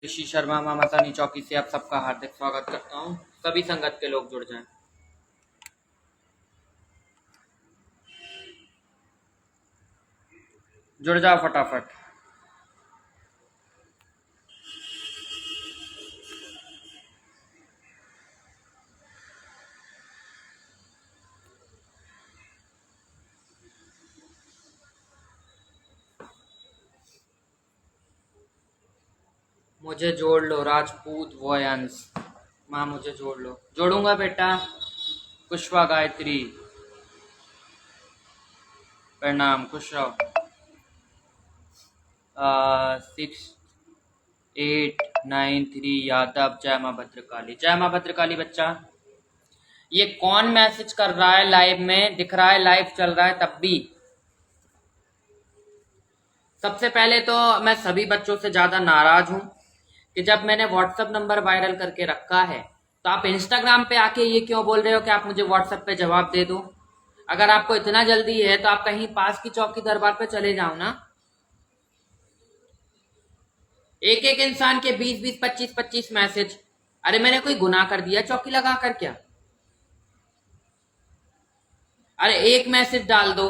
ऋषि शर्मा मामा सानी चौकी से आप सबका हार्दिक स्वागत करता हूँ। सभी संगत के लोग जुड़ जाएं। जुड़ जाओ फटाफट। मुझे जोड़ लो राजपूत वॉयंस। माँ मुझे जोड़ लो। जोड़ूंगा बेटा। पुष्पा गायत्री प्रणाम। खुश रहो। 6893 यादव। जय माँ भद्रकाली। जय माँ भद्रकाली। बच्चा ये कौन मैसेज कर रहा है? लाइव में दिख रहा है, लाइव चल रहा है तब भी। सबसे पहले तो मैं सभी बच्चों से ज्यादा नाराज हूं कि जब मैंने व्हाट्सएप नंबर वायरल करके रखा है तो आप इंस्टाग्राम पे आके ये क्यों बोल रहे हो कि आप मुझे व्हाट्सएप पे जवाब दे दो। अगर आपको इतना जल्दी है तो आप कहीं पास की चौकी दरबार पे चले जाओ ना। एक एक इंसान के 20-20, 25-25 मैसेज। अरे मैंने कोई गुनाह कर दिया चौकी लगा कर क्या? अरे एक मैसेज डाल दो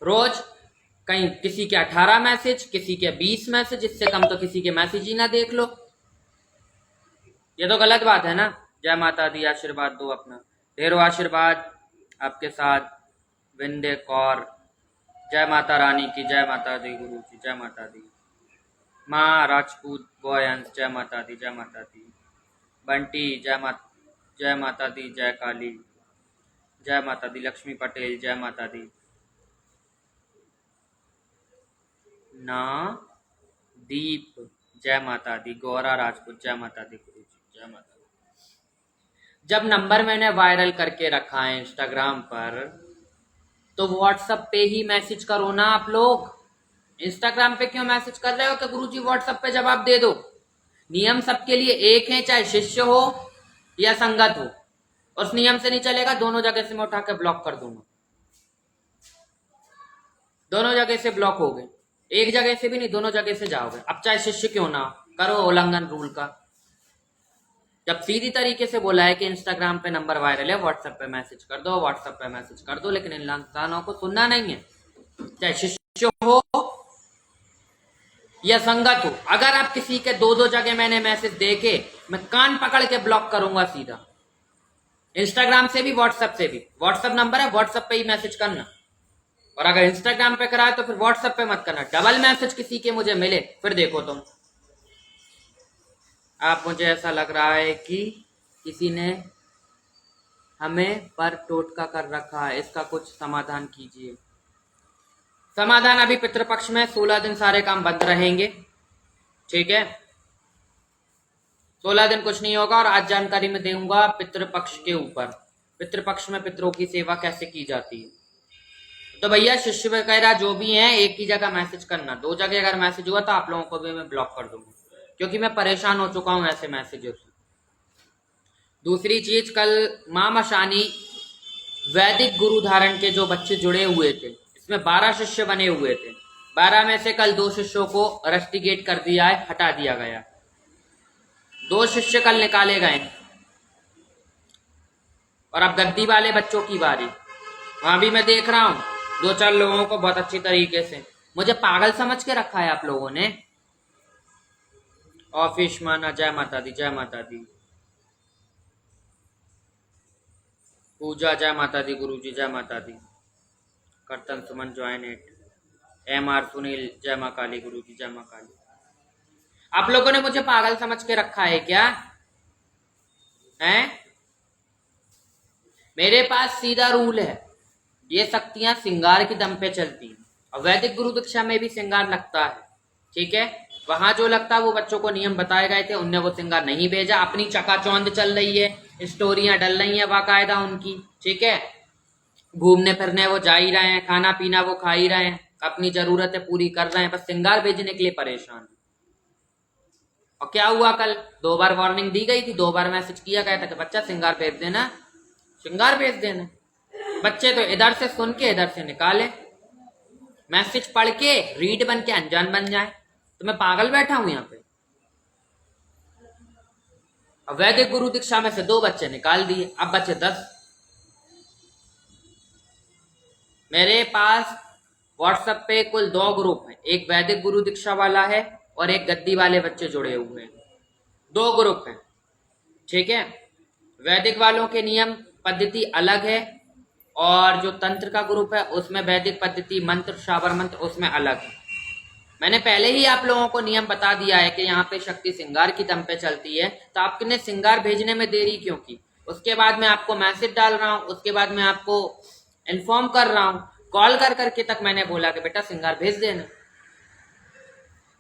रोज। कहीं किसी के 18 मैसेज, किसी के 20 मैसेज, इससे कम तो किसी के मैसेज ही ना देख लो। ये तो गलत बात है ना। जय माता दी। आशीर्वाद दो अपना। ढेरों आशीर्वाद आपके साथ। विंध्य कौर। जय माता रानी की। जय माता दी गुरु जी। जय माता दी। माँ राजपूत बॉयंस। जय माता दी। जय माता दी। बंटी। जय माता दी। जय काली। जय माता दी। लक्ष्मी पटेल। जय माता दी। ना दीप। जय माता दी। गौरा राजपूत। जय माता दी गुरु जी। जय माता दी। जब नंबर मैंने वायरल करके रखा है इंस्टाग्राम पर तो व्हाट्सएप पे ही मैसेज करो ना आप लोग। इंस्टाग्राम पे क्यों मैसेज कर रहे हो कि गुरुजी व्हाट्सएप पे जवाब दे दो। नियम सबके लिए एक है, चाहे शिष्य हो या संगत हो। उस नियम से नहीं चलेगा, दोनों जगह से मैं उठा के ब्लॉक कर दूंगा। दोनों जगह से ब्लॉक हो गए। एक जगह से भी नहीं, दोनों जगह से जाओगे। अब चाहे शिष्य क्यों ना करो उल्लंघन रूल का। जब सीधी तरीके से बोला है कि इंस्टाग्राम पे नंबर वायरल है, व्हाट्सएप पे मैसेज कर दो, व्हाट्सएप पे मैसेज कर दो, लेकिन इन इंसानों को सुनना नहीं है। चाहे शिष्य हो या संगत हो। अगर आप किसी के दो जगह मैंने मैसेज देखे, मैं कान पकड़ के ब्लॉक करूंगा सीधा। इंस्टाग्राम से भी व्हाट्सएप से भी। व्हाट्सएप नंबर है, व्हाट्सएप पे ही मैसेज करना। और अगर इंस्टाग्राम पे कराए तो फिर व्हाट्सएप पे मत करना। डबल मैसेज किसी के मुझे मिले फिर देखो तुम। आप मुझे ऐसा लग रहा है कि किसी ने हमें पर टोटका कर रखा है। इसका कुछ समाधान कीजिए। समाधान अभी पितृपक्ष में 16 दिन सारे काम बंद रहेंगे। ठीक है, 16 दिन कुछ नहीं होगा। और आज जानकारी में दूंगा पितृपक्ष के ऊपर। पितृपक्ष में पितरों की सेवा कैसे की जाती है। तो भैया शिष्य वगैरह जो भी हैं एक ही जगह मैसेज करना। दो जगह अगर मैसेज हुआ तो आप लोगों को भी मैं ब्लॉक कर दूंगा, क्योंकि मैं परेशान हो चुका हूं ऐसे मैसेजों से। दूसरी चीज, कल मां मशानी वैदिक गुरु धारण के जो बच्चे जुड़े हुए थे, इसमें 12 शिष्य बने हुए थे। 12 में से कल 2 शिष्यों को रस्टिगेट कर दिया है, हटा दिया गया। 2 शिष्य कल निकाले गए। और अब गद्दी वाले बच्चों की बारी। वहां भी मैं देख रहा हूं 2-4 लोगों को बहुत अच्छी तरीके से मुझे पागल समझ के रखा है आप लोगों ने। ऑफिस माना। जय माता दी। जय माता दी। पूजा। जय माता दी गुरु जी। जय माता दी। कर्तन सुमन ज्वाइन इट। MR सुनील। जय माँ काली गुरु जी। जय माँ काली। आप लोगों ने मुझे पागल समझ के रखा है क्या? हैं? मेरे पास सीधा रूल है, ये शक्तियां श्रृंगार की दम पे चलती हैं। और वैदिक गुरु दीक्षा में भी श्रृंगार लगता है। ठीक है, वहां जो लगता है वो बच्चों को नियम बताए गए थे, उनने वो श्रृंगार नहीं भेजा। अपनी चकाचौंध चल रही है, स्टोरियां डल रही हैं बाकायदा उनकी। ठीक है, घूमने फिरने वो जा ही रहे हैं, खाना पीना वो खा ही रहे हैं, अपनी जरूरतें पूरी कर रहे हैं, बस श्रृंगार भेजने के लिए परेशान। और क्या हुआ, कल 2 बार वार्निंग दी गई थी, 2 बार मैसेज किया गया था कि बच्चा श्रृंगार भेज देना, श्रृंगार भेज देना। बच्चे तो इधर से सुन के इधर से निकाले, मैसेज पढ़ के रीड बन के अनजान बन जाए। तो मैं पागल बैठा हूं यहाँ पे। अब वैदिक गुरु दीक्षा में से 2 बच्चे निकाल दिए, अब बचे 10। मेरे पास व्हाट्सएप पे कुल 2 ग्रुप हैं, एक वैदिक गुरु दीक्षा वाला है और एक गद्दी वाले बच्चे जुड़े हुए हैं। 2 ग्रुप हैं, ठीक है। वैदिक वालों के नियम पद्धति अलग है और जो तंत्र का ग्रुप है उसमें वैदिक पद्धति मंत्र शाबर मंत्र उसमें अलग है। मैंने पहले ही आप लोगों को नियम बता दिया है कि यहाँ पे शक्ति श्रृंगार की दम पे चलती है, तो आपने श्रृंगार भेजने में देरी क्यों की? उसके बाद मैं आपको मैसेज डाल रहा हूँ, उसके बाद मैं आपको इन्फॉर्म कर रहा हूँ, कॉल कर करके तक मैंने बोला कि बेटा श्रृंगार भेज देना,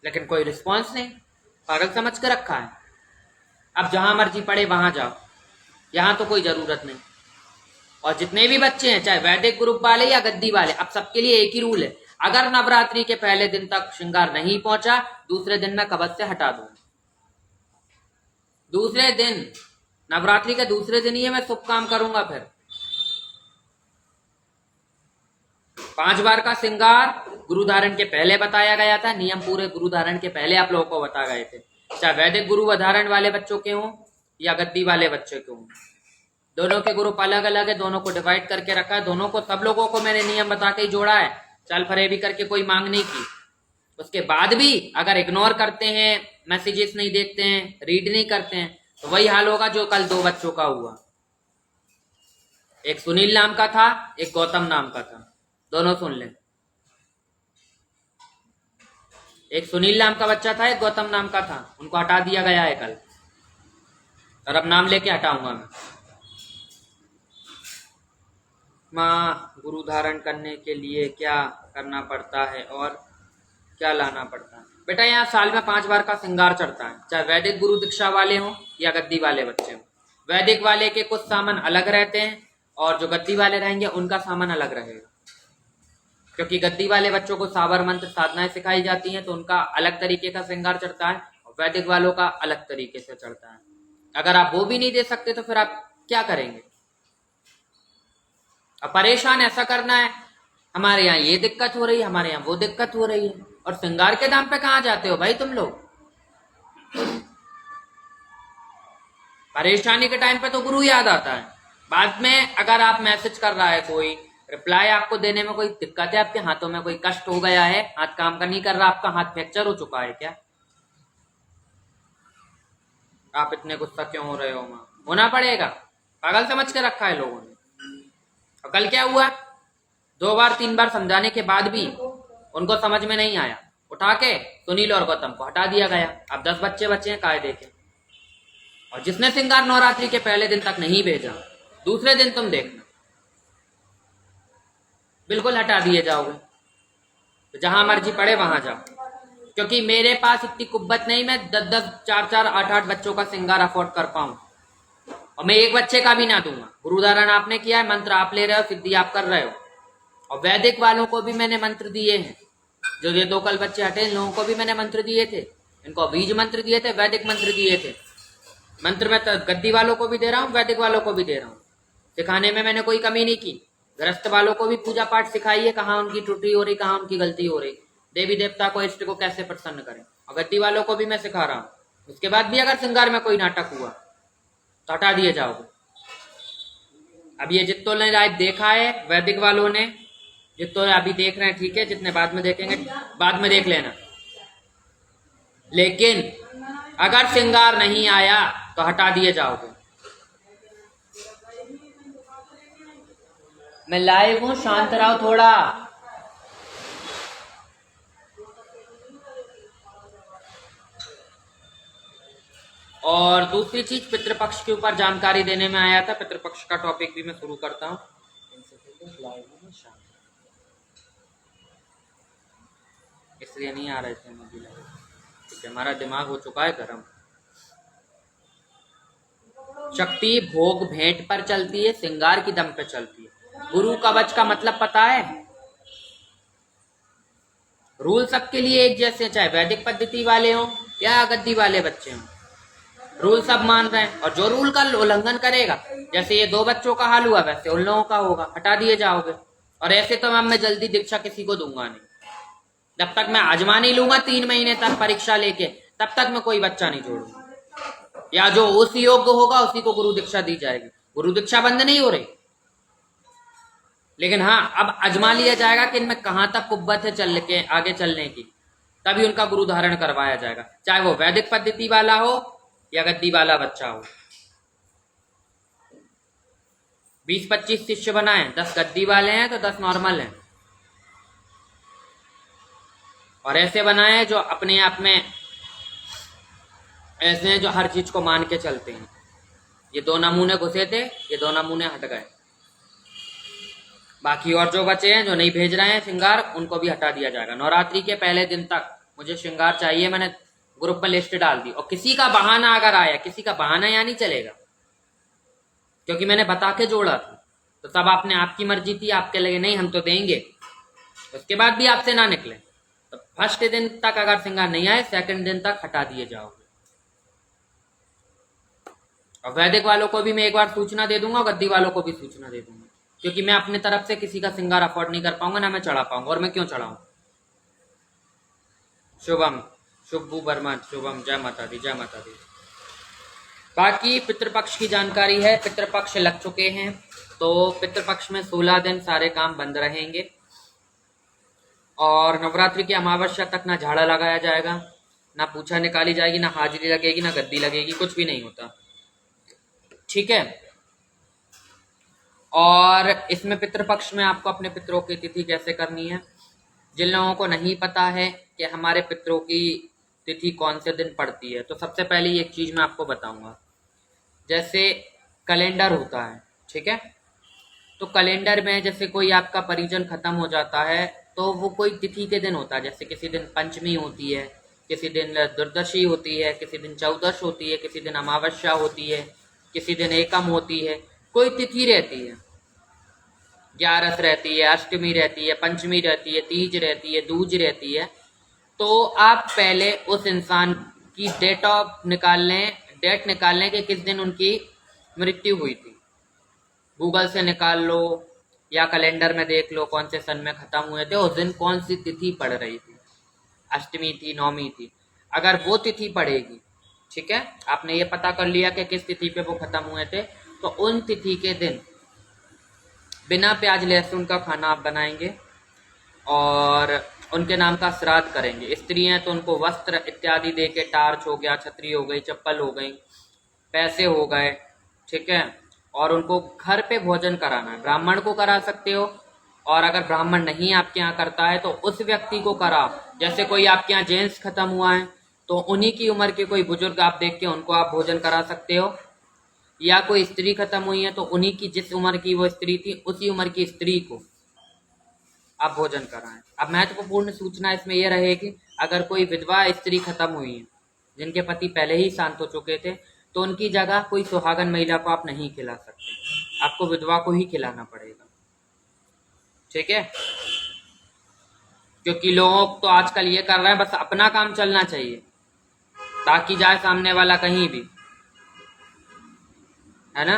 लेकिन कोई रिस्पॉन्स नहीं, पागल समझ कर रखा है। अब जहां मर्जी पड़े वहां जाओ, यहाँ तो कोई जरूरत नहीं। और जितने भी बच्चे हैं चाहे वैदिक ग्रुप वाले या गद्दी वाले, अब सबके लिए एक ही रूल है, अगर नवरात्रि के पहले दिन तक श्रृंगार नहीं पहुंचा, दूसरे दिन मैं कवच से हटा दूंगा। दूसरे दिन, नवरात्रि के दूसरे दिन ही मैं शुभ काम करूंगा। फिर 5 बार का श्रृंगार गुरु धारण के पहले बताया गया था, नियम पूरे गुरु धारण के पहले आप लोगों को बता गए थे, चाहे वैदिक गुरु धारण वाले बच्चों के हों या गद्दी वाले बच्चों के हों। दोनों के ग्रुप अलग अलग है, दोनों को डिवाइड करके रखा है, दोनों को सब लोगों को मैंने नियम बता के ही जोड़ा है, चल फरेबी करके कोई मांग नहीं की। उसके बाद भी अगर इग्नोर करते हैं, मैसेजेस नहीं देखते हैं, रीड नहीं करते हैं, तो वही हाल होगा जो कल 2 बच्चों का हुआ। एक सुनील नाम का था, एक गौतम नाम का था, दोनों सुन लें। एक सुनील नाम का बच्चा था, एक गौतम नाम का था, उनको हटा दिया गया है कल, और अब नाम लेके हटाऊंगा मैं। माँ, गुरु धारण करने के लिए क्या करना पड़ता है और क्या लाना पड़ता है? बेटा यहाँ साल में 5 बार का श्रृंगार चढ़ता है, चाहे वैदिक गुरु दीक्षा वाले हों या गद्दी वाले बच्चे हों। वैदिक वाले के कुछ सामान अलग रहते हैं और जो गद्दी वाले रहेंगे उनका सामान अलग रहेगा, क्योंकि गद्दी वाले बच्चों को साबर मंत्र साधनाएं सिखाई जाती हैं, तो उनका अलग तरीके का श्रृंगार चढ़ता है और वैदिक वालों का अलग तरीके से चढ़ता है। अगर आप वो भी नहीं दे सकते तो फिर आप क्या करेंगे? अब परेशान ऐसा करना है, हमारे यहाँ ये दिक्कत हो रही है, हमारे यहाँ वो दिक्कत हो रही है, और श्रृंगार के दाम पे कहाँ जाते हो भाई तुम लोग? परेशानी के टाइम पे तो गुरु याद आता है, बाद में अगर आप मैसेज कर रहा है कोई, रिप्लाई आपको देने में कोई दिक्कत है, आपके हाथों में कोई कष्ट हो गया है, हाथ काम का नहीं कर रहा, आपका हाथ फ्रैक्चर हो चुका है क्या? आप इतने गुस्सा क्यों हो रहे हो? माँ, होना पड़ेगा, पागल समझ के रखा है लोगों ने। और कल क्या हुआ? 2 बार 3 बार समझाने के बाद भी उनको समझ में नहीं आया, उठा के सुनील और गौतम को हटा दिया गया। अब 10 बच्चे बचे हैं कायदे के, और जिसने श्रृंगार नवरात्रि के पहले दिन तक नहीं भेजा, दूसरे दिन तुम देखना बिल्कुल हटा दिए जाओगे। तो जहां मर्जी पड़े वहां जाओ, क्योंकि मेरे पास इतनी कुब्बत नहीं, मैं 10-10, 4-4, 8-8 बच्चों का श्रृंगार अफोर्ड कर पाऊं, और मैं एक बच्चे का भी ना दूंगा। गुरु धारण आपने किया है, मंत्र आप ले रहे हो, सिद्धि आप कर रहे हो, और वैदिक वालों को भी मैंने मंत्र दिए हैं। जो ये 2 कल बच्चे हटे, इन लोगों को भी मैंने मंत्र दिए थे, इनको बीज मंत्र दिए थे, वैदिक मंत्र दिए थे। मंत्र में तो गद्दी वालों को भी दे रहा हूँ, वैदिक वालों को भी दे रहा हूँ, सिखाने में मैंने कोई कमी नहीं की। गृहस्थ वालों को भी पूजा पाठ सिखाई है, कहाँ उनकी त्रुटि हो रही, कहाँ उनकी गलती हो रही, देवी देवता को इष्ट को कैसे प्रसन्न करें, और गद्दी वालों को भी मैं सिखा रहा हूँ। उसके बाद भी अगर श्रृंगार में कोई नाटक हुआ तो हटा दिए जाओगे। अब ये जितनों ने आज देखा है वैदिक वालों ने, जितनों अभी देख रहे हैं ठीक है, जितने बाद में देखेंगे बाद में देख लेना, लेकिन अगर श्रृंगार नहीं आया तो हटा दिए जाओगे। मैं लाइव हूं, शांत रहो थोड़ा। और दूसरी चीज, पितृपक्ष के ऊपर जानकारी देने में आया था, पितृपक्ष का टॉपिक भी मैं शुरू करता हूं। इसलिए नहीं आ रहे थे मुझे, क्योंकि हमारा दिमाग हो चुका है गर्म। शक्ति भोग भेंट पर चलती है, श्रृंगार की दम पे चलती है। गुरु कवच का मतलब पता है? रूल सबके लिए एक जैसे, चाहे वैदिक पद्धति वाले हो या गद्दी वाले बच्चे हों, रूल सब मान रहे हैं। और जो रूल का उल्लंघन करेगा, जैसे ये 2 बच्चों का हाल हुआ, वैसे उन लोगों का होगा, हटा दिए जाओगे। और ऐसे तो मैं जल्दी दीक्षा किसी को दूंगा नहीं, जब तक मैं आजमा नहीं लूंगा 3 महीने तक परीक्षा लेके, तब तक मैं कोई बच्चा नहीं जोड़ूंगा। या जो उस योग्य होगा उसी को गुरु दीक्षा दी जाएगी। गुरु दीक्षा बंद नहीं हो रही, लेकिन हाँ अब अजमा लिया जाएगा कि इनमें कहां तक कुव्वत है चल के आगे चलने की, तभी उनका गुरु धारण करवाया जाएगा, चाहे वो वैदिक पद्धति वाला हो या गद्दी वाला बच्चा हो। 20-25 शिष्य बनाए, 10 गद्दी वाले हैं तो 10 नॉर्मल हैं, और ऐसे बनाए जो अपने आप में ऐसे हैं जो हर चीज को मान के चलते हैं। ये 2 नमूने घुसे थे, ये 2 नमूने हट गए, बाकी और जो बचे हैं जो नहीं भेज रहे हैं श्रृंगार, उनको भी हटा दिया जाएगा। नवरात्रि के पहले दिन तक मुझे श्रृंगार चाहिए, मैंने ग्रुप में लिस्ट डाल दी, और किसी का बहाना अगर आया, किसी का बहाना या नहीं चलेगा, क्योंकि मैंने बता के जोड़ा था, तो तब आपने आपकी मर्जी थी, आपके लगे नहीं हम तो देंगे, उसके बाद भी आपसे ना निकले, तो फर्स्ट दिन तक अगर श्रृंगार नहीं आए, सेकंड दिन तक हटा दिए जाओगे। और वैदिक वालों को भी मैं एक बार सूचना दे दूंगा, गद्दी वालों को भी सूचना दे दूंगा, क्योंकि मैं अपने तरफ से किसी का श्रृंगार अफोर्ड नहीं कर पाऊंगा, ना मैं चढ़ा पाऊंगा, और मैं क्यों चढ़ाऊं। शुभम, शुभू बर्मन, शुभम, जय माता दी, जय माता दी। बाकी पितृपक्ष की जानकारी है, पितृपक्ष लग चुके हैं, तो पितृपक्ष में 16 दिन सारे काम बंद रहेंगे, और नवरात्रि की अमावस्या तक ना झाड़ा लगाया जाएगा, ना पूछा निकाली जाएगी, ना हाजिरी लगेगी, ना गद्दी लगेगी, कुछ भी नहीं होता, ठीक है। और इसमें पितृपक्ष में आपको अपने पितरों की तिथि कैसे करनी है, जिन लोगों को नहीं पता है कि हमारे पितरों की तिथि कौन से दिन पड़ती है, तो सबसे पहले एक चीज मैं आपको बताऊंगा। जैसे कैलेंडर होता है, ठीक है, तो कैलेंडर में जैसे कोई आपका परिजन खत्म हो जाता है, तो वो कोई तिथि के दिन होता है, जैसे किसी दिन पंचमी होती है, किसी दिन दुर्दशी होती है, किसी दिन चौदश होती है, किसी दिन अमावस्या होती है, किसी दिन एकम होती है, कोई तिथि रहती है, 11 रहती है, अष्टमी रहती है, पंचमी रहती है, तीज रहती है, दूज रहती है। तो आप पहले उस इंसान की डेट निकाल लें कि किस दिन उनकी मृत्यु हुई थी, गूगल से निकाल लो या कैलेंडर में देख लो कौन से सन में खत्म हुए थे, उस दिन कौन सी तिथि पड़ रही थी, अष्टमी थी, नौमी थी। अगर वो तिथि पड़ेगी, ठीक है, आपने ये पता कर लिया कि किस तिथि पे वो खत्म हुए थे, तो उन तिथि के दिन बिना प्याज लहसुन का खाना आप बनाएंगे और उनके नाम का श्राद्ध करेंगे। स्त्री हैं तो उनको वस्त्र इत्यादि दे के, टार्च हो गया, छतरी हो गई, चप्पल हो गई, पैसे हो गए, ठीक है, और उनको घर पे भोजन कराना है। ब्राह्मण को करा सकते हो, और अगर ब्राह्मण नहीं आपके यहाँ करता है तो उस व्यक्ति को कराओ। जैसे कोई आपके यहाँ जेंट्स खत्म हुआ है तो उन्हीं की उम्र के कोई बुजुर्ग आप देख के उनको आप भोजन करा सकते हो, या कोई स्त्री खत्म हुई है तो उन्हीं की जिस उम्र की वो स्त्री थी उसी उम्र की स्त्री को आप भोजन कराएं। अब महत्वपूर्ण सूचना इसमें यह रहेगी, अगर कोई विधवा स्त्री खत्म हुई है जिनके पति पहले ही शांत हो चुके थे, तो उनकी जगह कोई सुहागन महिला को आप नहीं खिला सकते, आपको विधवा को ही खिलाना पड़ेगा, ठीक है। क्योंकि लोग तो आजकल ये कर रहे हैं, बस अपना काम चलना चाहिए ताकि जाए सामने वाला कहीं भी, है ना।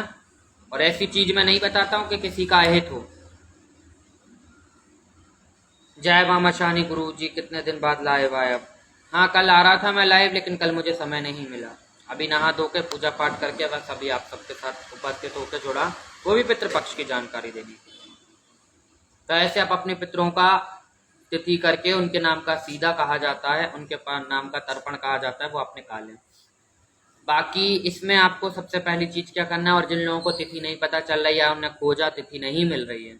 और ऐसी चीज मैं नहीं बताता हूं कि किसी का अहित हो। जय मामा शानी गुरु जी, कितने दिन बाद लाइव आए। अब हाँ, कल आ रहा था मैं लाइव, लेकिन कल मुझे समय नहीं मिला। अभी नहा धो के पूजा पाठ करके बस अभी आप सबके साथ उपस्थित होकर जुड़ा, वो भी पितृपक्ष की जानकारी देनी थी। तो ऐसे आप अपने पितरों का तिथि करके उनके नाम का सीधा कहा जाता है, उनके नाम का तर्पण कहा जाता है, वो आप निकाल लें। बाकी इसमें आपको सबसे पहली चीज क्या करना है, और जिन लोगों को तिथि नहीं पता चल रही है, उन्हें खोजा तिथि नहीं मिल रही है,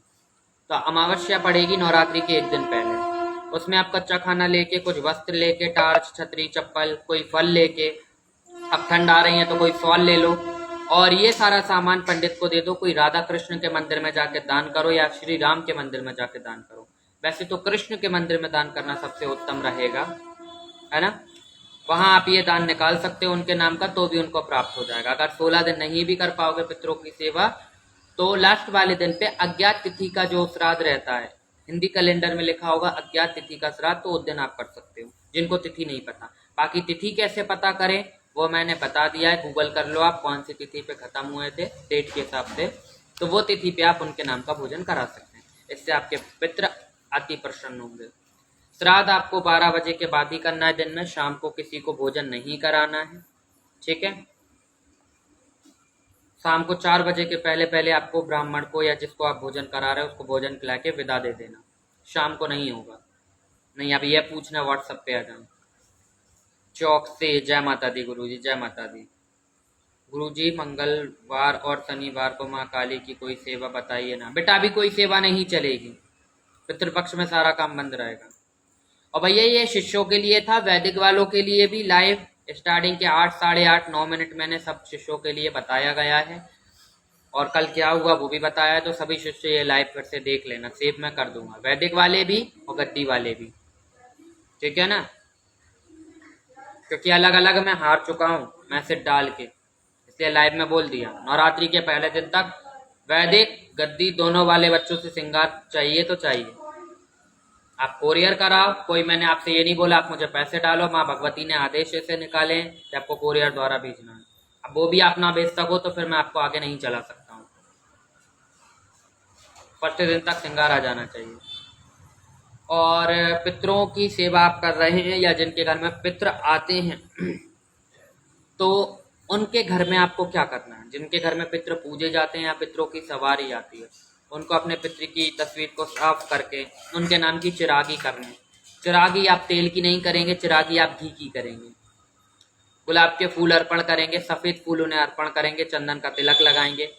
तो अमावस्या पड़ेगी नवरात्रि के एक दिन पहले। उसमें आप कच्चा खाना लेके, कुछ वस्त्र लेके, टार्च, छतरी, चप्पल, कोई फल लेके, अब ठंड आ रही है तो कोई फल ले लो, और ये सारा सामान पंडित को दे दो। कोई राधा कृष्ण के मंदिर में जाके दान करो या श्री राम के मंदिर में जाके दान करो। वैसे तो कृष्ण के मंदिर में दान करना सबसे उत्तम रहेगा, है ना। वहां आप ये दान निकाल सकते हो उनके नाम का, तो भी उनको प्राप्त हो जाएगा। अगर 16 दिन नहीं भी कर पाओगे पितरों की सेवा, तो लास्ट वाले दिन पे अज्ञात तिथि का जो श्राद्ध रहता है, हिंदी कैलेंडर में लिखा होगा अज्ञात तिथि का श्राद्ध, तो उस दिन आप कर सकते हो जिनको तिथि नहीं पता। बाकी तिथि कैसे पता करें वो मैंने बता दिया है, गूगल कर लो आप कौन सी तिथि पे खत्म हुए थे डेट के हिसाब से, तो वो तिथि पे आप उनके नाम का भोजन करा सकते हैं। इससे आपके पितृ अति प्रसन्न होंगे। श्राद्ध आपको 12 बजे के बाद ही करना है दिन में, शाम को किसी को भोजन नहीं कराना है, ठीक है। शाम को 4 बजे के पहले पहले आपको ब्राह्मण को या जिसको आप भोजन करा रहे हो उसको भोजन खिला के विदा दे देना। शाम को नहीं होगा। नहीं, अब यह पूछना व्हाट्सएप पे आ जाना। चौक से जय माता दी गुरुजी, जय माता दी। गुरुजी मंगलवार और शनिवार को माँ काली की कोई सेवा बताइए ना। बेटा अभी कोई सेवा नहीं चलेगी, पितृपक्ष में सारा काम बंद रहेगा। और भैया ये शिष्यों के लिए था, वैदिक वालों के लिए भी लाइव स्टार्टिंग के 8, साढ़े 8, 9 मिनट मैंने सब शिष्यों के लिए बताया गया है। और कल क्या हुआ वो भी बताया है, तो सभी शिष्य ये लाइव फिर से देख लेना, सेव मैं कर दूंगा, वैदिक वाले भी और गद्दी वाले भी, ठीक है ना। क्योंकि अलग अलग मैं हार चुका हूँ मैसेज डाल के, इसलिए लाइव में बोल दिया। नवरात्रि के पहले दिन तक वैदिक गद्दी दोनों वाले बच्चों से श्रृंगार चाहिए तो चाहिए। आप कोरियर कराओ, कोई मैंने आपसे ये नहीं बोला आप मुझे पैसे डालो, माँ भगवती ने आदेश ऐसे निकाले कि आपको कोरियर द्वारा भेजना है। अब वो भी आप ना भेज सको तो फिर मैं आपको आगे नहीं चला सकता हूँ। फर्स्ट दिन तक श्रृंगार आ जाना चाहिए। और पितरों की सेवा आप कर रहे हैं या जिनके घर में पितर आते हैं तो उनके घर में आपको क्या करना है। जिनके घर में पितर पूजे जाते हैं या पितरों की सवारी आती है, उनको अपने पितृ की तस्वीर को साफ करके उनके नाम की चिरागी करनी है। चिरागी आप तेल की नहीं करेंगे, चिरागी आप घी की करेंगे। गुलाब के फूल अर्पण करेंगे, सफ़ेद फूल उन्हें अर्पण करेंगे, चंदन का तिलक लगाएंगे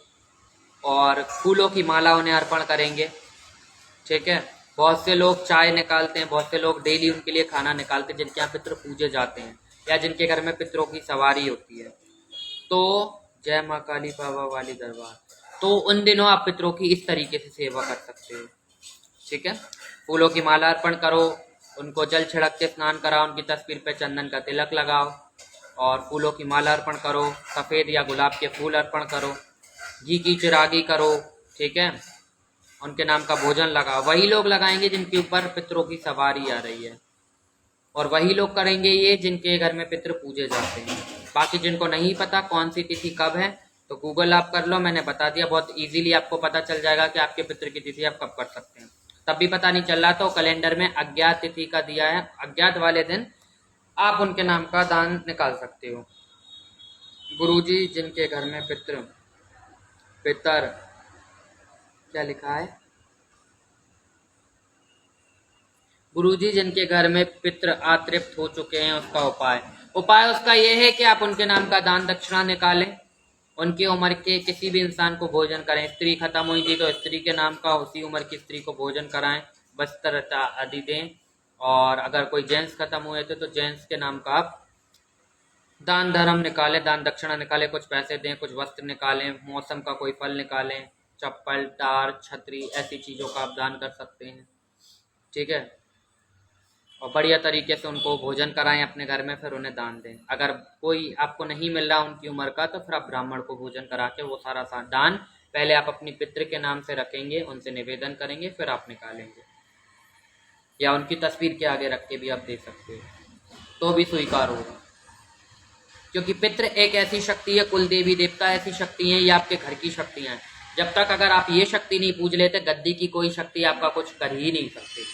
और फूलों की माला उन्हें अर्पण करेंगे, ठीक है। बहुत से लोग चाय निकालते हैं, बहुत से लोग डेली उनके लिए खाना निकालते हैं जिनके यहाँ पितृ पूजे जाते हैं या जिनके घर में पितरों की सवारी होती है। तो जय माँ काली बाबा वाली दरबार, तो उन दिनों आप पितरों की इस तरीके से सेवा कर सकते हो, ठीक है। फूलों की माला अर्पण करो, उनको जल छिड़क के स्नान कराओ, उनकी तस्वीर पे चंदन का तिलक लगाओ और फूलों की माला अर्पण करो, सफ़ेद या गुलाब के फूल अर्पण करो, घी की चिरागी करो, ठीक है। उनके नाम का भोजन लगाओ। वही लोग लगाएंगे जिनके ऊपर पितरों की सवारी आ रही है, और वही लोग करेंगे ये जिनके घर में पितृ पूजे जाते हैं। बाकी जिनको नहीं पता कौन सी तिथि कब है तो गूगल आप कर लो, मैंने बता दिया, बहुत इजीली आपको पता चल जाएगा कि आपके पितृ की तिथि आप कब कर सकते हैं। तब भी पता नहीं चल रहा तो कैलेंडर में अज्ञात तिथि का दिया है, अज्ञात वाले दिन आप उनके नाम का दान निकाल सकते हो। गुरुजी जिनके घर में पितर क्या लिखा है, गुरुजी जिनके घर में पितृ आतृप्त हो चुके हैं उसका उपाय उसका यह है कि आप उनके नाम का दान दक्षिणा निकालें, उनकी उम्र के किसी भी इंसान को भोजन करें। स्त्री खत्म हुई थी तो स्त्री के नाम का उसी उम्र की स्त्री को भोजन कराएं, वस्त्र आदि दें। और अगर कोई जेंट्स खत्म हुए थे तो जेंट्स के नाम का आप दान धर्म निकालें, दान दक्षिणा निकालें, कुछ पैसे दें, कुछ वस्त्र निकालें, मौसम का कोई फल निकालें, चप्पल, टार, छतरी, ऐसी चीज़ों का आप दान कर सकते हैं, ठीक है। और बढ़िया तरीके से उनको भोजन कराएं अपने घर में, फिर उन्हें दान दें। अगर कोई आपको नहीं मिल रहा उनकी उम्र का तो फिर आप ब्राह्मण को भोजन करा के वो सारा दान पहले आप अपनी पितृ के नाम से रखेंगे, उनसे निवेदन करेंगे, फिर आप निकालेंगे, या उनकी तस्वीर के आगे रख के भी आप दे सकते हो, तो भी स्वीकार होगा। क्योंकि पितृ एक ऐसी शक्ति है, कुल देवी देवता ऐसी शक्ति है, ये आपके घर की शक्तियाँ हैं। जब तक अगर आप ये शक्ति नहीं पूज लेते, गद्दी की कोई शक्ति आपका कुछ कर ही नहीं सकती।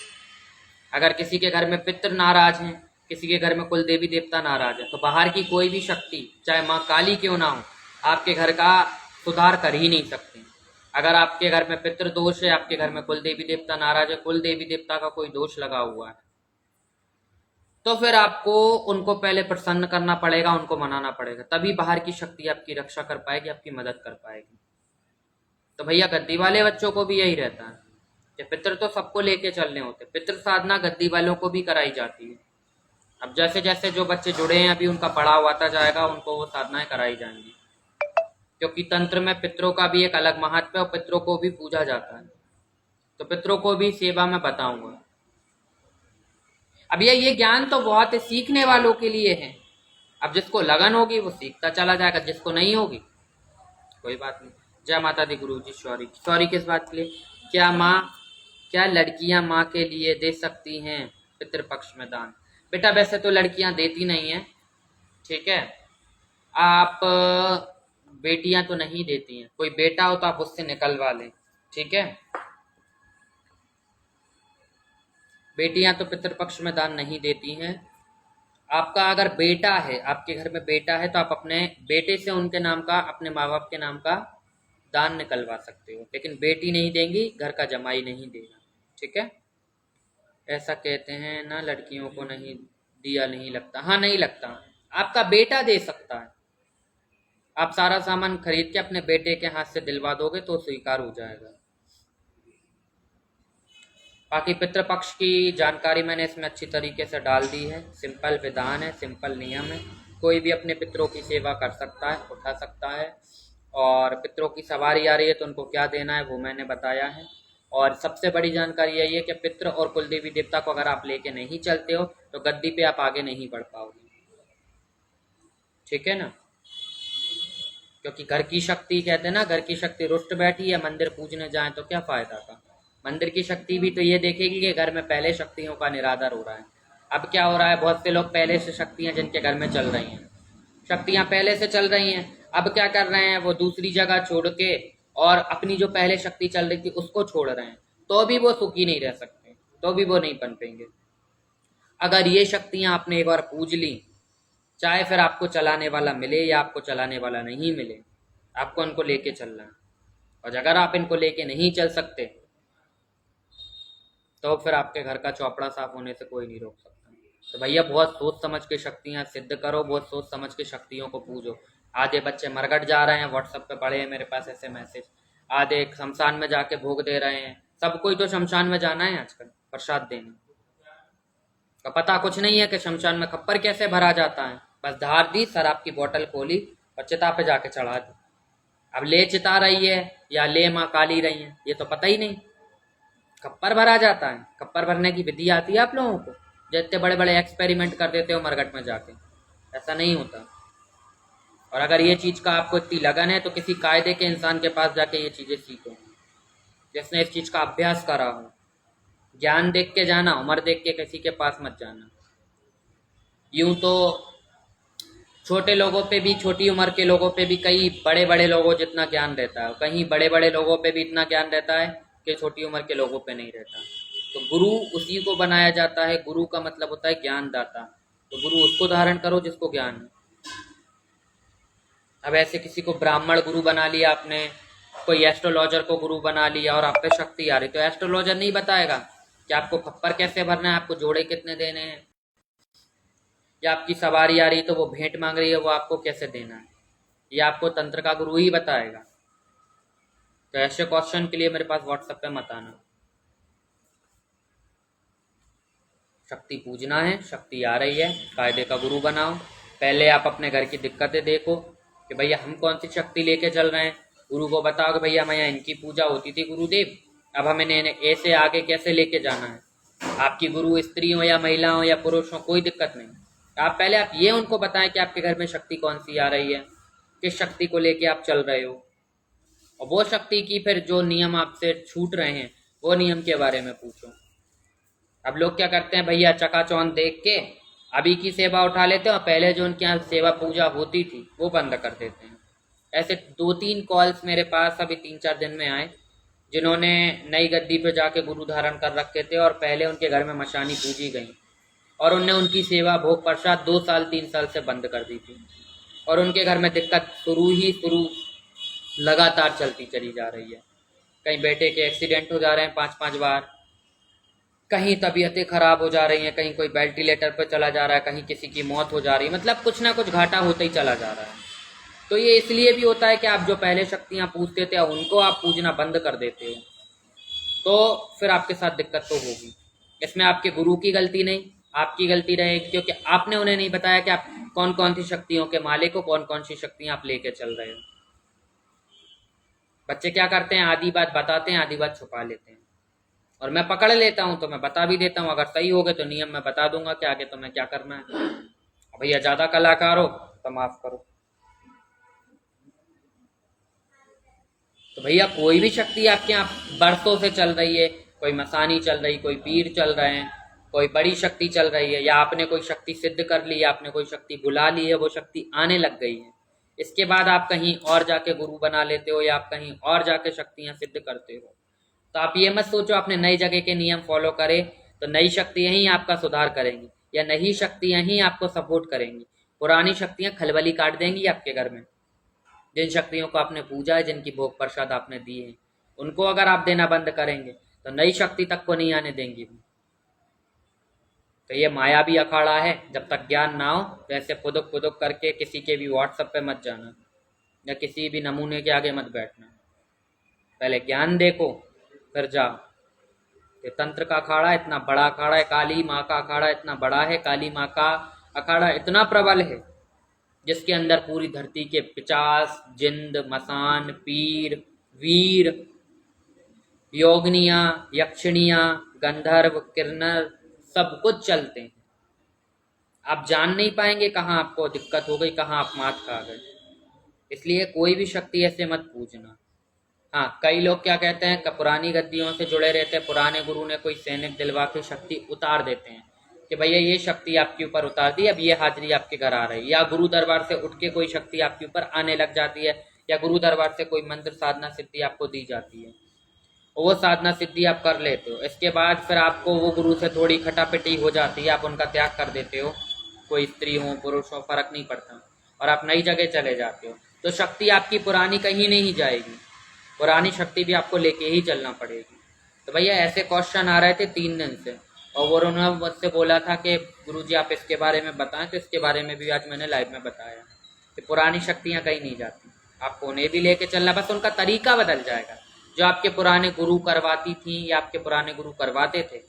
अगर किसी के घर में पितृ नाराज हैं, किसी के घर में कुल देवी देवता नाराज है, तो बाहर की कोई भी शक्ति चाहे माँ काली क्यों ना हो आपके घर का सुधार कर ही नहीं सकती। अगर आपके घर में पितृ दोष है, आपके घर में कुल देवी देवता नाराज है, कुल देवी देवता का कोई दोष लगा हुआ है, तो फिर आपको उनको पहले प्रसन्न करना पड़ेगा, उनको मनाना पड़ेगा, तभी बाहर की शक्ति आपकी रक्षा कर पाएगी, आपकी मदद कर पाएगी। तो भैया गद्दी वाले बच्चों को भी यही रहता है कि पितृ तो सबको लेके चलने होते, पितृ साधना गद्दी वालों को भी कराई जाती है। अब जैसे जैसे जो बच्चे जुड़े हैं अभी उनका पड़ाव आता जाएगा, उनको वो साधनाएं कराई जाएंगी, क्योंकि तंत्र में पितरों का भी एक अलग महत्व है और पितरों को भी पूजा जाता है, तो पितरों को भी सेवा में बताऊंगा। अब ये ज्ञान तो बहुत सीखने वालों के लिए है, अब जिसको लगन होगी वो सीखता चला जाएगा, जिसको नहीं होगी कोई बात नहीं। जय माता दी गुरुजी। सॉरी किस बात के लिए? क्या लड़कियां माँ के लिए दे सकती हैं पितृपक्ष में दान? बेटा वैसे तो लड़कियां देती नहीं हैं, ठीक है, आप बेटियां तो नहीं देती हैं, कोई बेटा हो तो आप उससे निकलवा लें, ठीक है। बेटियां तो पितृपक्ष में दान नहीं देती हैं, आपका अगर बेटा है, आपके घर में बेटा है, तो आप अपने बेटे से उनके नाम का, अपने माँ बाप के नाम का दान निकलवा सकते हो, लेकिन बेटी नहीं देंगी, घर का जमाई नहीं देगा। ठीक है। ऐसा कहते हैं ना, लड़कियों को नहीं दिया नहीं लगता। हाँ, नहीं लगता, आपका बेटा दे सकता है। आप सारा सामान खरीद के अपने बेटे के हाथ से दिलवा दोगे तो स्वीकार हो जाएगा। बाकी पितृपक्ष की जानकारी मैंने इसमें अच्छी तरीके से डाल दी है। सिंपल विधान है, सिंपल नियम है। कोई भी अपने पितरों की सेवा कर सकता है, उठा सकता है। और पितरों की सवारी आ रही है तो उनको क्या देना है वो मैंने बताया है। और सबसे बड़ी जानकारी यही है कि पितृ और कुलदेवी देवता को अगर आप लेके नहीं चलते हो तो गद्दी पे आप आगे नहीं बढ़ पाओगे। ठीक है ना। क्योंकि घर की शक्ति, कहते हैं ना, घर की शक्ति रुष्ट बैठी है, मंदिर पूजने जाए तो क्या फायदा का। मंदिर की शक्ति भी तो ये देखेगी कि घर में पहले शक्तियों का निरादर हो रहा है। अब क्या हो रहा है, बहुत से लोग पहले से शक्तियां जिनके घर में चल रही हैं, शक्तियां पहले से चल रही हैं, अब क्या कर रहे हैं, वो दूसरी जगह छोड़ के और अपनी जो पहले शक्ति चल रही थी उसको छोड़ रहे हैं, तो भी वो सुखी नहीं रह सकते, तो भी वो नहीं बन पाएंगे। अगर ये शक्तियां आपने एक बार पूज ली, चाहे फिर आपको चलाने वाला मिले या आपको चलाने वाला नहीं मिले, आपको इनको लेके चलना है। और अगर आप इनको लेके नहीं चल सकते तो फिर आपके घर का चौपड़ा साफ होने से कोई नहीं रोक सकता। तो भैया बहुत सोच समझ के शक्तियां सिद्ध करो, बहुत सोच समझ के शक्तियों को पूजो। आधे बच्चे मरघट जा रहे हैं, व्हाट्सएप पे पड़े हैं मेरे पास ऐसे मैसेज। आधे शमशान में जाके भोग दे रहे हैं। सब कोई तो शमशान में जाना है आजकल प्रसाद देने का, पता कुछ नहीं है कि शमशान में खप्पर कैसे भरा जाता है। बस धार दी, शराब की बोतल खोली और चिता पे जाके चढ़ा दी। अब ले चिता रही है या ले माँ काली रही है ये तो पता ही नहीं। खप्पर भरा जाता है, खप्पर भरने की विधि आती है आप लोगों को? जितने बड़े बड़े एक्सपेरिमेंट कर देते हो मरघट में जाके, ऐसा नहीं होता। और अगर ये चीज का आपको इतनी लगन है तो किसी कायदे के इंसान के पास जाके ये चीजें सीखो, जिसने इस चीज का अभ्यास करा हो। ज्ञान देख के जाना, उम्र देख के किसी के पास मत जाना। यूं तो छोटे लोगों पे भी, छोटी उम्र के लोगों पे भी कई बड़े बड़े लोगों जितना ज्ञान रहता है, कहीं बड़े बड़े लोगों पे भी इतना ज्ञान रहता है कि छोटी उम्र के लोगों पे नहीं रहता। तो गुरु उसी को बनाया जाता है, गुरु का मतलब होता है ज्ञानदाता। तो गुरु उसको धारण करो जिसको ज्ञान है। अब ऐसे किसी को ब्राह्मण गुरु बना लिया आपने, कोई एस्ट्रोलॉजर को गुरु बना लिया और आप पे शक्ति आ रही, तो एस्ट्रोलॉजर नहीं बताएगा कि आपको खप्पर कैसे भरना है, आपको जोड़े कितने देने हैं, या आपकी सवारी आ रही तो वो भेंट मांग रही है वो आपको कैसे देना है, ये आपको तंत्र का गुरु ही बताएगा। तो ऐसे क्वेश्चन के लिए मेरे पास व्हाट्सएप पे मत आना। शक्ति पूजना है, शक्ति आ रही है, कायदे का गुरु बनाओ। पहले आप अपने घर की दिक्कतें देखो कि भैया हम कौन सी शक्ति लेके चल रहे हैं। गुरु को बताओ कि भैया मैं यहाँ इनकी पूजा होती थी गुरुदेव, अब हमें ऐसे आगे कैसे लेके जाना है। आपकी गुरु स्त्री हो या महिला हो या पुरुष हो, कोई दिक्कत नहीं। आप पहले आप ये उनको बताएं कि आपके घर में शक्ति कौन सी आ रही है, किस शक्ति को लेके आप चल रहे हो, और वो शक्ति की फिर जो नियम आपसे छूट रहे हैं वो नियम के बारे में पूछो। अब लोग क्या करते हैं भैया, चकाचौंध देख के अभी की सेवा उठा लेते हैं और पहले जो उनके यहाँ सेवा पूजा होती थी वो बंद कर देते हैं। ऐसे 2-3 कॉल्स मेरे पास अभी 3-4 दिन में आए, जिन्होंने नई गद्दी पे जाके गुरु धारण कर रखे थे और पहले उनके घर में मशानी पूजी गई और उनने उनकी सेवा भोग प्रसाद 2 साल 3 साल से बंद कर दी थी, और उनके घर में दिक्कत शुरू लगातार चलती चली जा रही है। कहीं बेटे के एक्सीडेंट हो जा रहे हैं 5-5 बार, कहीं तबीयतें खराब हो जा रही हैं, कहीं कोई वेंटिलेटर पर चला जा रहा है, कहीं किसी की मौत हो जा रही है, मतलब कुछ ना कुछ घाटा होता ही चला जा रहा है। तो ये इसलिए भी होता है कि आप जो पहले शक्तियां पूजते थे उनको आप पूजना बंद कर देते हो, तो फिर आपके साथ दिक्कत तो होगी। इसमें आपके गुरु की गलती नहीं, आपकी गलती रहेगी, क्योंकि आपने उन्हें नहीं बताया कि आप कौन कौन सी शक्तियों के मालिक हो, कौन कौन सी शक्तियां आप लेके चल रहे हो। बच्चे क्या करते हैं, आधी बात बताते हैं, आधी बात छुपा लेते हैं, और मैं पकड़ लेता हूं तो मैं बता भी देता हूं। अगर सही हो गए तो नियम मैं बता दूंगा कि आगे तुम्हें क्या करना है। भैया ज्यादा कलाकार हो तो माफ करो। तो भैया कोई भी शक्ति आपके यहाँ बरसों से चल रही है, कोई मसानी चल रही, कोई पीर चल रहे हैं, कोई बड़ी शक्ति चल रही है, या आपने कोई शक्ति सिद्ध कर ली, या आपने कोई शक्ति बुला ली है, वो शक्ति आने लग गई है, इसके बाद आप कहीं और जाके गुरु बना लेते हो या आप कहीं और जाके शक्तियां सिद्ध करते हो, तो आप ये मत सोचो आपने नई जगह के नियम फॉलो करे तो नई शक्ति ही आपका सुधार करेंगी। या नई शक्तियां ही आपको सपोर्ट करेंगी। पुरानी शक्तियां खलबली काट देंगी आपके घर में। जिन शक्तियों को आपने पूजा है, जिनकी भोग प्रसाद आपने दिए हैं, उनको अगर आप देना बंद करेंगे तो नई शक्ति तक को नहीं आने देंगी। तो ये मायावी अखाड़ा है। जब तक ज्ञान ना हो तो ऐसे फुदुक फुदुक करके किसी के भी व्हाट्सएप पे मत जाना या किसी भी नमूने के आगे मत बैठना। पहले ज्ञान देखो फिर जाओ। ये तंत्र का अखाड़ा इतना बड़ा अखाड़ा है, काली माँ का अखाड़ा इतना बड़ा है, काली माँ का अखाड़ा इतना प्रबल है जिसके अंदर पूरी धरती के पिचास, जिंद, मसान, पीर, वीर, योगनियां, यक्षिणियां, गंधर्व, किन्नर सब कुछ चलते हैं। आप जान नहीं पाएंगे कहाँ आपको दिक्कत हो गई, कहाँ आप मात खा गए। इसलिए कोई भी शक्ति ऐसे मत पूजना। हाँ, कई लोग क्या कहते हैं कि पुरानी गद्दियों से जुड़े रहते हैं, पुराने गुरु ने कोई सैनिक दिलवा के शक्ति उतार देते हैं कि भैया ये शक्ति आपके ऊपर उतार दी, अब ये हाजिरी आपके घर आ रही है। या गुरु दरबार से उठ के कोई शक्ति आपके ऊपर आने लग जाती है, या गुरु दरबार से कोई मंत्र साधना सिद्धि आपको दी जाती है, वो साधना सिद्धि आप कर लेते हो। इसके बाद फिर आपको वो गुरु से थोड़ी खटापिटी हो जाती है, आप उनका त्याग कर देते हो, कोई स्त्री हो पुरुष हो फर्क नहीं पड़ता, और आप नई जगह चले जाते हो। तो शक्ति आपकी पुरानी कहीं नहीं जाएगी, पुरानी शक्ति भी आपको लेके ही चलना पड़ेगी। तो भैया ऐसे क्वेश्चन आ रहे थे 3 दिन से, और उन्होंने मुझसे बोला था कि गुरुजी आप इसके बारे में बताएं, तो इसके बारे में भी आज मैंने लाइव में बताया कि पुरानी शक्तियां कहीं नहीं जाती, आपको उन्हें भी लेके चलना, बस उनका तरीका बदल जाएगा। जो आपके पुराने गुरु करवाती थी या आपके पुराने गुरु करवाते थे,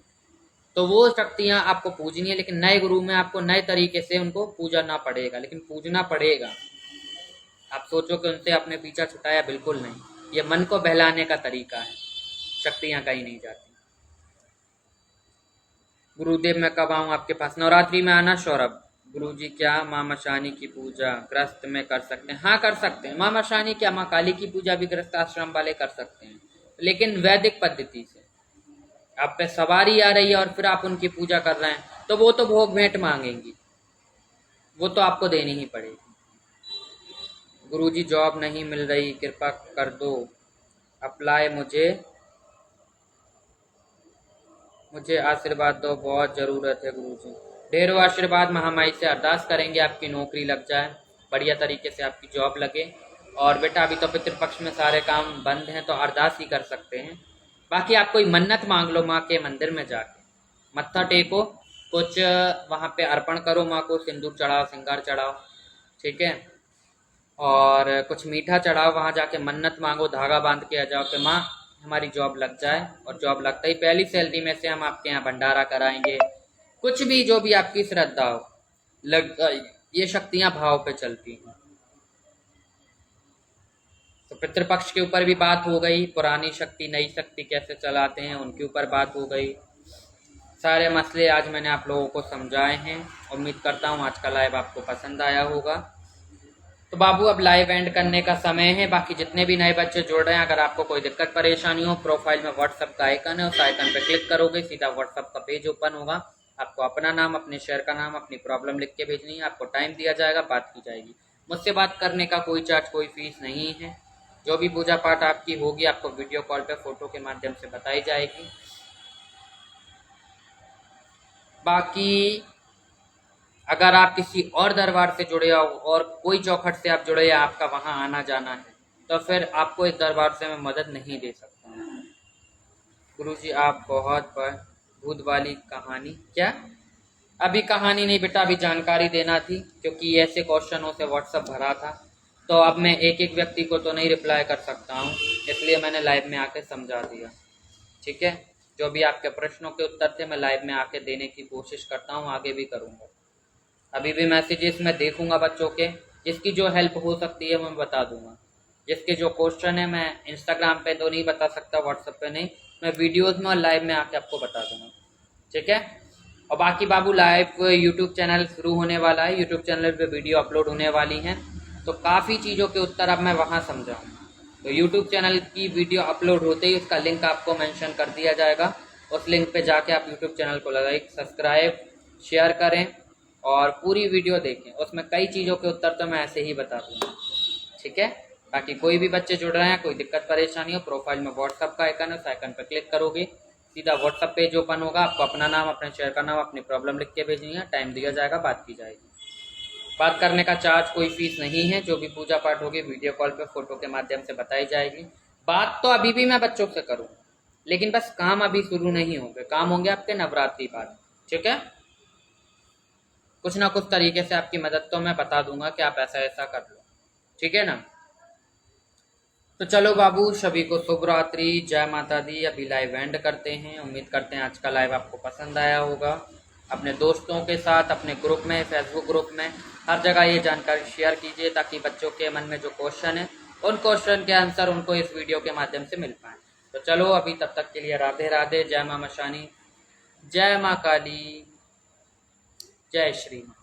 तो वो शक्तियां आपको पूजनी है, लेकिन नए गुरु में आपको नए तरीके से उनको पूजना पड़ेगा, लेकिन पूजना पड़ेगा। आप सोचो कि उनसे आपने पीछा छुटाया, बिल्कुल नहीं। ये मन को बहलाने का तरीका है, शक्तियां कहीं नहीं जाती। गुरुदेव मैं कब आऊँ आपके पास? नवरात्रि में आना सौरभ। गुरुजी क्या माँ मशानी की पूजा ग्रस्त में कर सकते हैं? हाँ कर सकते हैं। माँ मशानी क्या, माँ काली की पूजा भी ग्रस्त आश्रम वाले कर सकते हैं, लेकिन वैदिक पद्धति से। आप पे सवारी आ रही है और फिर आप उनकी पूजा कर रहे हैं, तो वो तो भोग भेंट मांगेंगी, वो तो आपको देनी ही पड़ेगी। गुरुजी जॉब नहीं मिल रही, कृपा कर दो, अप्लाई मुझे आशीर्वाद दो, बहुत ज़रूरत है गुरुजी। ढेरों आशीर्वाद, महामाई से अरदास करेंगे आपकी नौकरी लग जाए, बढ़िया तरीके से आपकी जॉब लगे। और बेटा अभी तो पितृपक्ष में सारे काम बंद हैं, तो अरदास ही कर सकते हैं। बाकी आप कोई मन्नत मांग लो माँ के मंदिर में जाके, मत्था टेको, कुछ वहाँ पे अर्पण करो माँ को, सिंदूर चढ़ाओ, श्रृंगार चढ़ाओ, ठीक है, और कुछ मीठा चढ़ाओ, वहाँ जाके मन्नत मांगो, धागा बांध के आ जाओ कि माँ हमारी जॉब लग जाए, और जॉब लगता ही पहली सैलरी में से हम आपके यहाँ भंडारा कराएंगे। कुछ भी जो भी आपकी श्रद्धा हो लग, ये शक्तियाँ भाव पे चलती हैं। तो पितृपक्ष के ऊपर भी बात हो गई, पुरानी शक्ति नई शक्ति कैसे चलाते हैं उनके ऊपर बात हो गई। सारे मसले आज मैंने आप लोगों को समझाए हैं। उम्मीद करता हूँ आज का लाइव आपको पसंद आया होगा। तो बाबू अब लाइव एंड करने का समय है। बाकी जितने भी नए बच्चे जुड़ रहे हैं, अगर आपको कोई दिक्कत परेशानी हो, प्रोफाइल में व्हाट्सअप का आइकन है, उस आइकन पे क्लिक करोगे सीधा व्हाट्सअप का पेज ओपन होगा। आपको अपना नाम, अपने शहर का नाम, अपनी प्रॉब्लम लिख के भेजनी है, आपको टाइम दिया जाएगा, बात की जाएगी। मुझसे बात करने का कोई चार्ज, कोई फीस नहीं है। जो भी पूजा पाठ आपकी होगी आपको वीडियो कॉल पे फोटो के माध्यम से बताई जाएगी। बाकी अगर आप किसी और दरबार से जुड़े हो और कोई चौखट से आप जुड़े या आपका वहां आना जाना है, तो फिर आपको इस दरबार से मैं मदद नहीं दे सकता। गुरुजी आप बहुत भूत वाली कहानी क्या? अभी कहानी नहीं बेटा, अभी जानकारी देना थी, क्योंकि ऐसे क्वेश्चनों से व्हाट्सअप भरा था, तो अब मैं एक एक व्यक्ति को तो नहीं रिप्लाई कर सकता हूँ, इसलिए मैंने लाइव में आके समझा दिया। ठीक है, जो भी आपके प्रश्नों के उत्तर थे मैं लाइव में आके देने की कोशिश करता हूँ, आगे भी करूँगा। अभी भी मैसेजेस मैं देखूंगा बच्चों के, जिसकी जो हेल्प हो सकती है मैं बता दूंगा। जिसके जो क्वेश्चन है मैं इंस्टाग्राम पे तो नहीं बता सकता, व्हाट्सएप पे नहीं, मैं वीडियोस में और लाइव में आके आपको बता दूंगा। ठीक है, और बाकी बाबू लाइव यूट्यूब चैनल शुरू होने वाला है, यूट्यूब चैनल पे वीडियो अपलोड होने वाली हैं, तो काफ़ी चीज़ों के उत्तर अब मैं वहाँ समझाऊँ। तो यूट्यूब चैनल की वीडियो अपलोड होते ही उसका लिंक आपको मेंशन कर दिया जाएगा, उस लिंक पे जाके आप यूट्यूब चैनल को लाइक, सब्सक्राइब, शेयर करें और पूरी वीडियो देखें। उसमें कई चीज़ों के उत्तर तो मैं ऐसे ही बता दूँगा। ठीक है, बाकी कोई भी बच्चे जुड़ रहे हैं, कोई दिक्कत परेशानी हो, प्रोफाइल में व्हाट्सअप का आइकन है, उस आइकन पर क्लिक करोगे सीधा व्हाट्सअप पेज ओपन होगा, आपको अपना नाम, अपने शहर का नाम, अपनी प्रॉब्लम लिख के भेजनी है, टाइम दिया जाएगा, बात की जाएगी। बात करने का चार्ज कोई फीस नहीं है। जो भी पूजा पाठ होगी वीडियो कॉल पे फोटो के माध्यम से बताई जाएगी। बात तो अभी भी मैं बच्चों से करूँ, लेकिन बस काम अभी शुरू नहीं होंगे, काम होंगे आपके नवरात्रि बाद। ठीक है, कुछ ना कुछ तरीके से आपकी मदद तो मैं बता दूंगा कि आप ऐसा ऐसा कर लो। ठीक है ना। तो चलो बाबू, सभी को शुभ रात्रि, जय माता दी। अभी लाइव एंड करते हैं। उम्मीद करते हैं आज का लाइव आपको पसंद आया होगा। अपने दोस्तों के साथ, अपने ग्रुप में, फेसबुक ग्रुप में, हर जगह ये जानकारी शेयर कीजिए ताकि बच्चों के मन में जो क्वेश्चन है उन क्वेश्चन के आंसर उनको इस वीडियो के माध्यम से मिल पाए। तो चलो अभी तब तक के लिए राधे राधे, जय माँ मशानी, जय माँ काली, जय श्री माँ।